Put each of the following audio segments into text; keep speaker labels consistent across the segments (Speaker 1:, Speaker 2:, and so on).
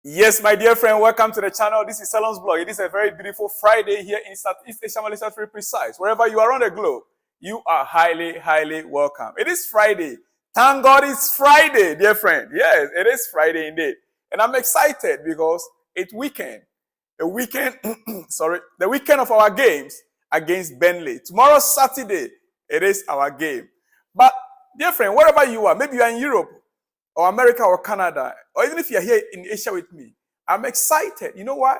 Speaker 1: Yes, my dear friend, welcome to the channel. This is Salon's blog. It is a very beautiful Friday here in Southeast Asia, Malaysia, to be precise. Wherever you are on the globe, you are highly, highly welcome. It is Friday. Thank God it's Friday, dear friend. Yes, it is Friday indeed. And I'm excited because it's weekend. The weekend, the weekend of our games against Burnley. Tomorrow, Saturday, it is our game. But, dear friend, wherever you are, maybe you are in Europe, or America or Canada, or even if you're here in Asia with me, I'm excited. You know why?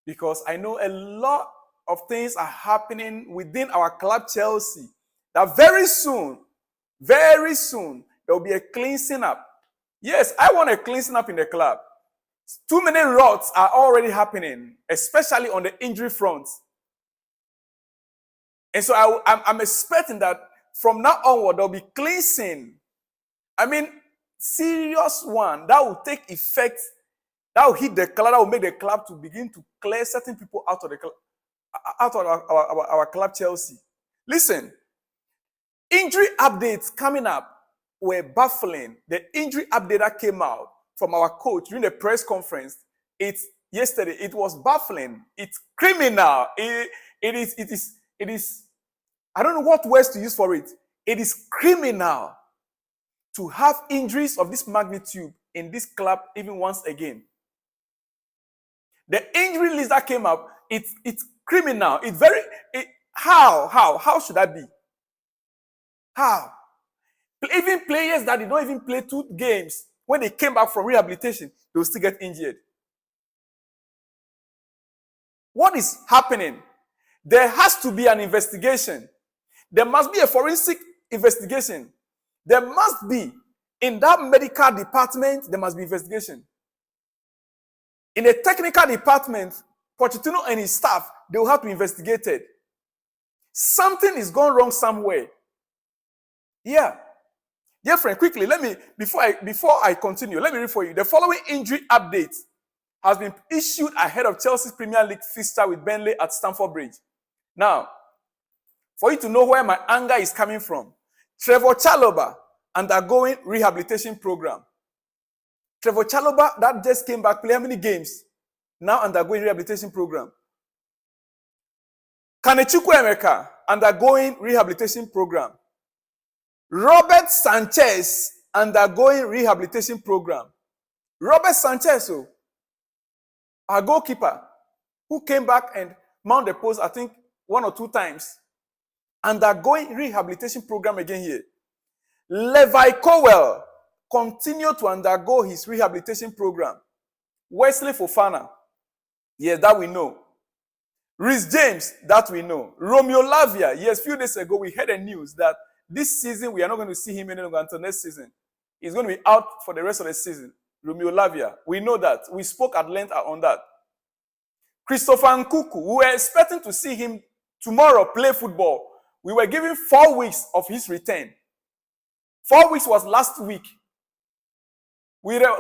Speaker 1: Because I know a lot of things are happening within our club Chelsea. That very soon, there will be a cleansing up. Yes, I want a cleansing up in the club. Too many rots are already happening, especially on the injury front. And so I'm expecting that from now onward, there'll be cleansing. I mean, serious one that will take effect, that will hit the club, that will make the club to begin to clear certain people out of the club, out of our club Chelsea. Listen, injury updates coming up were baffling. The injury update that came out from our coach during the press conference, yesterday, it was baffling. It's criminal. It is. I don't know what words to use for it. It is criminal to have injuries of this magnitude in this club even once again. The injury list that came up, it's criminal. How should that be? How? Even players that did not even play 2 games, when they came back from rehabilitation, they will still get injured. What is happening? There has to be an investigation. There must be a forensic investigation. There must be, in that medical department, there must be investigation. In the technical department, Pochettino and his staff, they will have to be investigated. Something is gone wrong somewhere. Yeah. Dear friend, quickly, before I continue, let me read for you. The following injury update has been issued ahead of Chelsea's Premier League fixture with Burnley at Stamford Bridge. Now, for you to know where my anger is coming from, Trevoh Chalobah undergoing rehabilitation program. Trevoh Chalobah that just came back, play how many games? Now undergoing rehabilitation program. Chukwuemeka undergoing rehabilitation program. Robert Sanchez undergoing rehabilitation program. Robert Sanchez, our goalkeeper, who came back and mounted the post, I think, 1 or 2 times, undergoing rehabilitation program again here. Levi Colwill continued to undergo his rehabilitation program. Wesley Fofana, yes, that we know. Reece James, that we know. Romeo Lavia, yes, a few days ago we heard the news that this season we are not going to see him any longer until next season. He's going to be out for the rest of the season. Romeo Lavia, we know that. We spoke at length on that. Christopher Nkuku, we were expecting to see him tomorrow play football. We were given 4 weeks of his return. 4 weeks was last week. I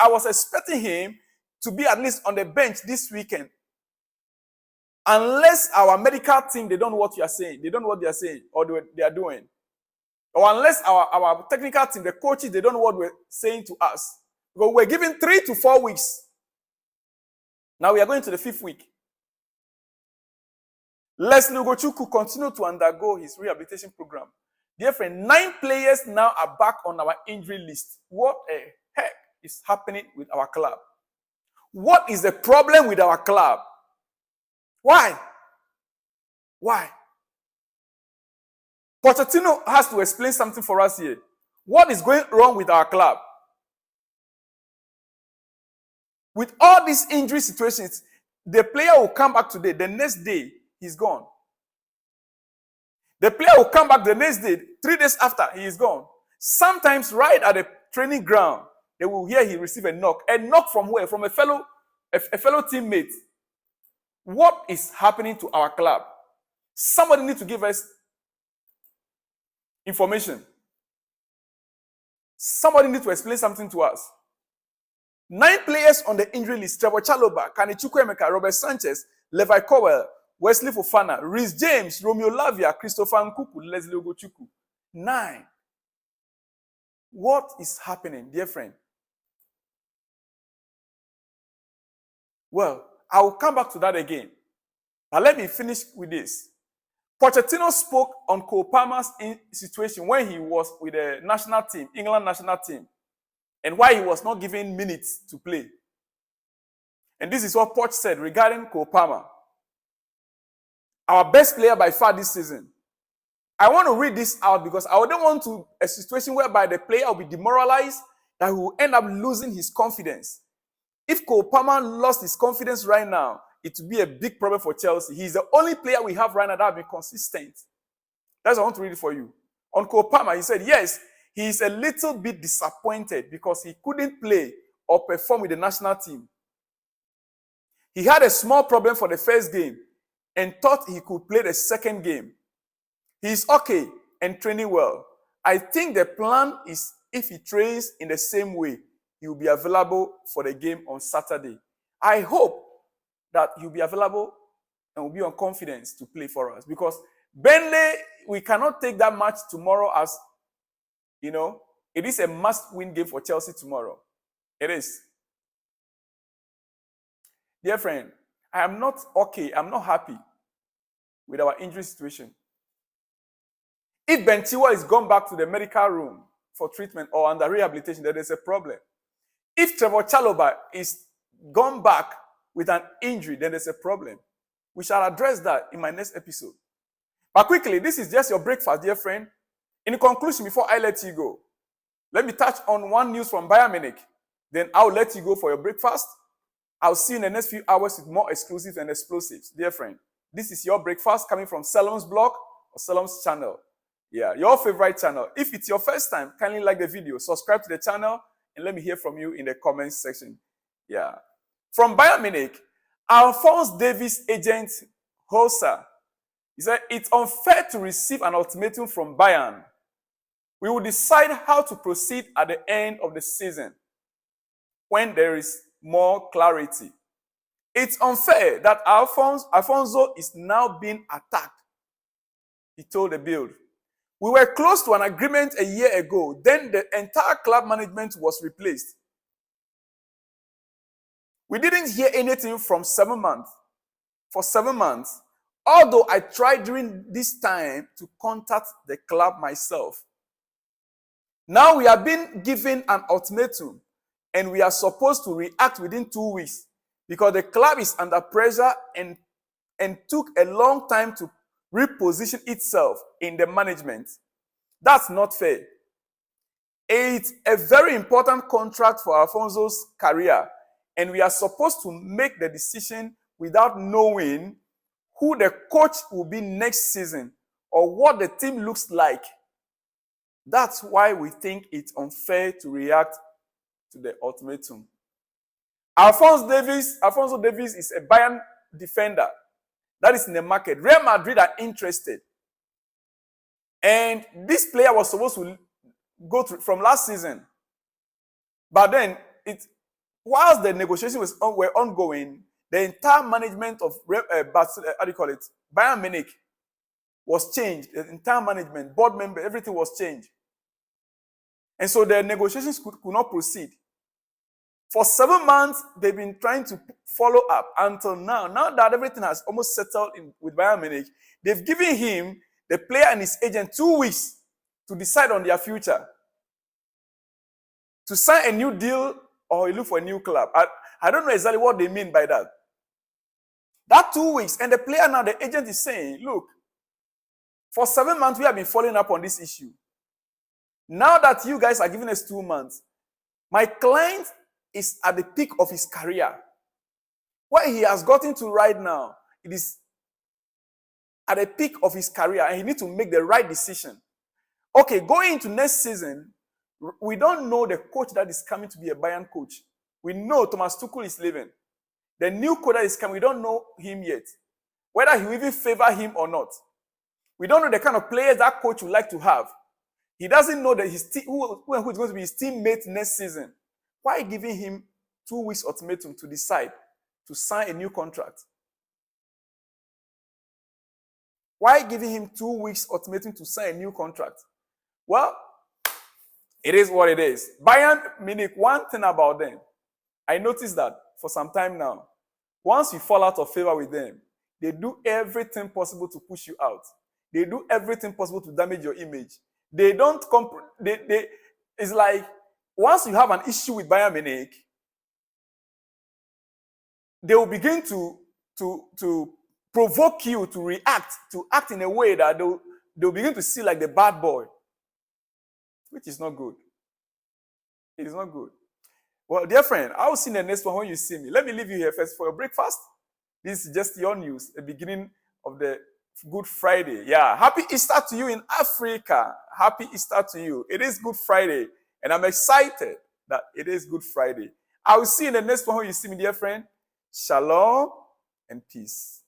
Speaker 1: was expecting him to be at least on the bench this weekend. Unless our medical team, they don't know what you are saying. They don't know what they are saying or they are doing. Or unless our technical team, the coaches, they don't know what we're saying to us. Because we're given 3 to 4 weeks. Now we are going to the 5th week. Leslie Ugochukwu continued to undergo his rehabilitation program. Dear friend, 9 players now are back on our injury list. What the heck is happening with our club? What is the problem with our club? Why? Pochettino has to explain something for us here. What is going wrong with our club? With all these injury situations, the player will come back today, the next day, he's gone. The player will come back the next day, 3 days after, he is gone. Sometimes right at the training ground, they will hear he received a knock. A knock from where? From a fellow teammate. What is happening to our club? Somebody needs to give us information. Somebody needs to explain something to us. 9 players on the injury list: Trevoh Chalobah, Chukwuemeka, Robert Sanchez, Levi Colwill, Wesley Fofana, Reece James, Romeo Lavia, Christopher Nkuku, Leslie Ugochukwu. 9. What is happening, dear friend? Well, I will come back to that again. But let me finish with this. Pochettino spoke on Cole Palmer's situation when he was with the national team, England national team, and why he was not given minutes to play. And this is what Poch said regarding Cole Palmer. Our best player by far this season. I want to read this out because I don't want to a situation whereby the player will be demoralized, that he will end up losing his confidence. If Cole Palmer lost his confidence right now, it will be a big problem for Chelsea. He's the only player we have right now that will be consistent. That's what I want to read it for you. On Cole Palmer, he said, yes, he is a little bit disappointed because he couldn't play or perform with the national team. He had a small problem for the first game and thought he could play the second game. He is okay and training well. I think the plan is if he trains in the same way, he will be available for the game on Saturday. I hope that he'll be available and will be on confidence to play for us. Because Burnley, we cannot take that match tomorrow as, it is a must-win game for Chelsea tomorrow. It is. Dear friend, I am not okay. I'm not happy with our injury situation. If Ben Chilwell is gone back to the medical room for treatment or under rehabilitation, then there's a problem. If Trevoh Chalobah is gone back with an injury, then there's a problem. We shall address that in my next episode. But quickly, this is just your breakfast, dear friend. In conclusion, before I let you go, let me touch on one news from Bayern Munich. Then I'll let you go for your breakfast. I'll see you in the next few hours with more exclusives and explosives. Dear friend, this is your breakfast coming from Salom's blog or Salom's channel. Yeah, your favorite channel. If it's your first time, kindly like the video, subscribe to the channel, and let me hear from you in the comments section. Yeah. From Bayern Munich, Alphonse Davies' agent, Hossa, he said, it's unfair to receive an ultimatum from Bayern. We will decide how to proceed at the end of the season when there is more clarity. It's unfair that Alfonso is now being attacked, he told the Bild. We were close to an agreement a year ago. Then the entire club management was replaced. We didn't hear anything for 7 months, although I tried during this time to contact the club myself. Now we have been given an ultimatum and we are supposed to react within 2 weeks because the club is under pressure and took a long time to reposition itself in the management. That's not fair. It's a very important contract for Alfonso's career, and we are supposed to make the decision without knowing who the coach will be next season or what the team looks like. That's why we think it's unfair to react to the ultimatum. Alphonso Davies is a Bayern defender that is in the market. Real Madrid are interested. And this player was supposed to go through from last season. But then, whilst the negotiations were ongoing, the entire management of Bayern Munich was changed. The entire management, board member, everything was changed. And so the negotiations could not proceed. For 7 months, they've been trying to follow up until now. Now that everything has almost settled with Bayern Munich, they've given him, the player and his agent, 2 weeks to decide on their future. To sign a new deal or look for a new club. I don't know exactly what they mean by that. That 2 weeks, and the player now, the agent is saying, look, for 7 months, we have been following up on this issue. Now that you guys are giving us 2 months, my client is at the peak of his career. Where he has gotten to right now, it is at the peak of his career, and he needs to make the right decision. Okay, going into next season, we don't know the coach that is coming to be a Bayern coach. We know Thomas Tuchel is leaving. The new coach that is coming, we don't know him yet. Whether he will even favor him or not. We don't know the kind of players that coach would like to have. He doesn't know that who is going to be his teammate next season. Why giving him 2 weeks ultimatum to decide to sign a new contract? Why giving him 2 weeks ultimatum to sign a new contract? Well, it is what it is. Bayern Munich, one thing about them, I noticed that for some time now, Once you fall out of favor with them, they do everything possible to push you out. They do everything possible to damage your image. They don't it's like once you have an issue with Bayern Munich, they will begin to provoke you to act in a way that they'll begin to see like the bad boy, which is not good. It is not good. Well, dear friend, I will see you in the next one when you see me. Let me leave you here first for your breakfast. This is just your news, the beginning of the Good Friday. Yeah, happy Easter to you in Africa. Happy Easter to you. It is Good Friday, and I'm excited that it is Good Friday. I will see you in the next one when you see me, dear friend. Shalom and peace.